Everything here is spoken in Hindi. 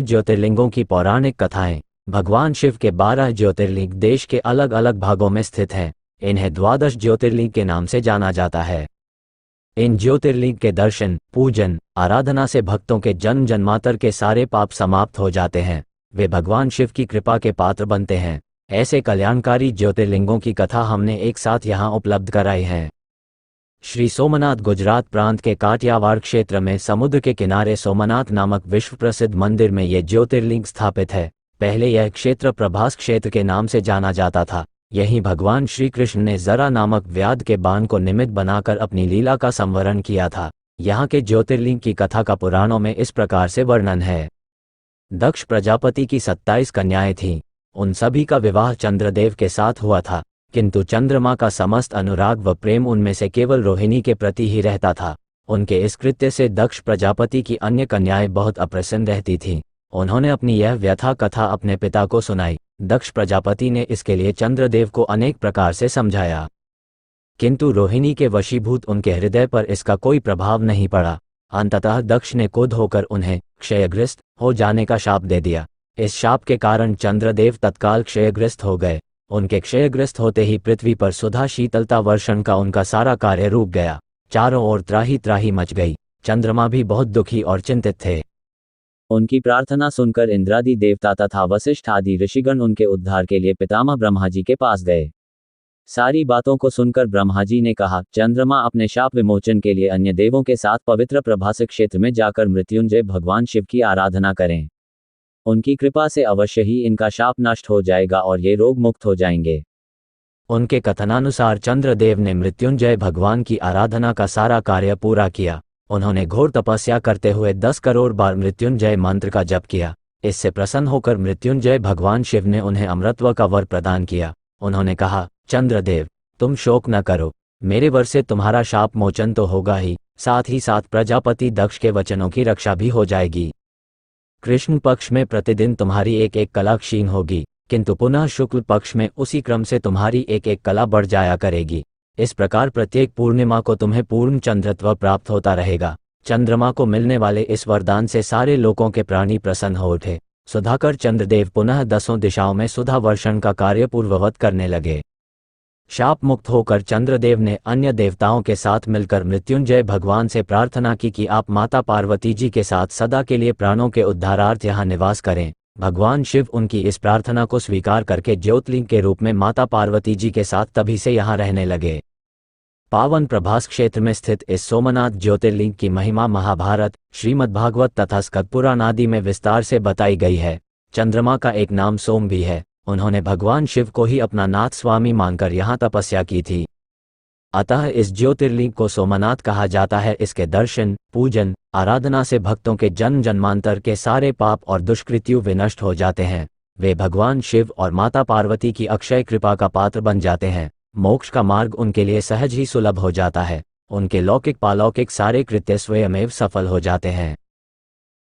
ज्योतिर्लिंगों की पौराणिक कथाएं। भगवान शिव के 12 ज्योतिर्लिंग देश के अलग अलग भागों में स्थित हैं। इन्हें द्वादश ज्योतिर्लिंग के नाम से जाना जाता है। इन ज्योतिर्लिंग के दर्शन, पूजन, आराधना से भक्तों के जन्म जन्मांतर के सारे पाप समाप्त हो जाते हैं। वे भगवान शिव की कृपा के पात्र बनते हैं। ऐसे कल्याणकारी ज्योतिर्लिंगों की कथा हमने एक साथ यहाँ उपलब्ध कराई है। श्री सोमनाथ गुजरात प्रांत के काठियावाड़ क्षेत्र में समुद्र के किनारे सोमनाथ नामक विश्व प्रसिद्ध मंदिर में ये ज्योतिर्लिंग स्थापित है। पहले यह क्षेत्र प्रभास क्षेत्र के नाम से जाना जाता था। यहीं भगवान श्री कृष्ण ने जरा नामक व्याध के बाण को निमित्त बनाकर अपनी लीला का संवरण किया था। यहाँ के ज्योतिर्लिंग की कथा का पुराणों में इस प्रकार से वर्णन है। दक्ष प्रजापति की 27 कन्याएं थीं। उन सभी का विवाह चंद्रदेव के साथ हुआ था, किंतु चंद्रमा का समस्त अनुराग व प्रेम उनमें से केवल रोहिणी के प्रति ही रहता था। उनके इस कृत्य से दक्ष प्रजापति की अन्य कन्याएं बहुत अप्रसन्न रहती थीं। उन्होंने अपनी यह व्यथा कथा अपने पिता को सुनाई। दक्ष प्रजापति ने इसके लिए चंद्रदेव को अनेक प्रकार से समझाया, किंतु रोहिणी के वशीभूत उनके हृदय पर इसका कोई प्रभाव नहीं पड़ा। अंततः दक्ष ने क्रोध होकर उन्हें क्षयग्रस्त हो जाने का शाप दे दिया। इस शाप के कारण चंद्रदेव तत्काल क्षयग्रस्त हो गए। उनके क्षयग्रस्त होते ही पृथ्वी पर सुधा शीतलता वर्षण का उनका सारा कार्य रुक गया। चारों ओर त्राही त्राही मच गई। चंद्रमा भी बहुत दुखी और चिंतित थे। उनकी प्रार्थना सुनकर इंद्रादि देवता तथा वशिष्ठ आदि ऋषिगण उनके उद्धार के लिए पितामह ब्रह्मा जी के पास गए। सारी बातों को सुनकर ब्रह्मा जी ने कहा, चंद्रमा अपने शाप विमोचन के लिए अन्य देवों के साथ पवित्र प्रभास क्षेत्र में जाकर मृत्युंजय भगवान शिव की आराधना करें। उनकी कृपा से अवश्य ही इनका शाप नष्ट हो जाएगा और ये रोग मुक्त हो जाएंगे। उनके कथनानुसार चंद्रदेव ने मृत्युंजय भगवान की आराधना का सारा कार्य पूरा किया। उन्होंने घोर तपस्या करते हुए 10 करोड़ बार मृत्युंजय मंत्र का जप किया। इससे प्रसन्न होकर मृत्युंजय भगवान शिव ने उन्हें अमृतत्व का वर प्रदान किया। उन्होंने कहा, चंद्रदेव, तुम शोक न करो। मेरे वर से तुम्हारा शाप मोचन तो होगा ही, साथ ही साथ प्रजापति दक्ष के वचनों की रक्षा भी हो जाएगी। कृष्ण पक्ष में प्रतिदिन तुम्हारी एक एक कला क्षीण होगी, किंतु पुनः शुक्ल पक्ष में उसी क्रम से तुम्हारी एक एक कला बढ़ जाया करेगी। इस प्रकार प्रत्येक पूर्णिमा को तुम्हें पूर्ण चंद्रत्व प्राप्त होता रहेगा। चंद्रमा को मिलने वाले इस वरदान से सारे लोकों के प्राणी प्रसन्न हो उठे। सुधाकर चंद्रदेव पुनः 10 दिशाओं में सुधा वर्षण का कार्य पूर्ववत करने लगे। शाप मुक्त होकर चंद्रदेव ने अन्य देवताओं के साथ मिलकर मृत्युंजय भगवान से प्रार्थना की कि आप माता पार्वती जी के साथ सदा के लिए प्राणों के उद्धारार्थ यहाँ निवास करें। भगवान शिव उनकी इस प्रार्थना को स्वीकार करके ज्योतिर्लिंग के रूप में माता पार्वती जी के साथ तभी से यहाँ रहने लगे। पावन प्रभास क्षेत्र में स्थित इस सोमनाथ ज्योतिर्लिंग की महिमा महाभारत, श्रीमद्भागवत तथा स्कंद पुराण आदि में विस्तार से बताई गई है। चंद्रमा का एक नाम सोम भी है। उन्होंने भगवान शिव को ही अपना नाथ स्वामी मानकर यहाँ तपस्या की थी। अतः इस ज्योतिर्लिंग को सोमनाथ कहा जाता है। इसके दर्शन, पूजन, आराधना से भक्तों के जन्म जन्मांतर के सारे पाप और दुष्कृत्यु विनष्ट हो जाते हैं। वे भगवान शिव और माता पार्वती की अक्षय कृपा का पात्र बन जाते हैं। मोक्ष का मार्ग उनके लिए सहज ही सुलभ हो जाता है। उनके लौकिक पालौकिक सारे कृत्य स्वयमेव सफल हो जाते हैं।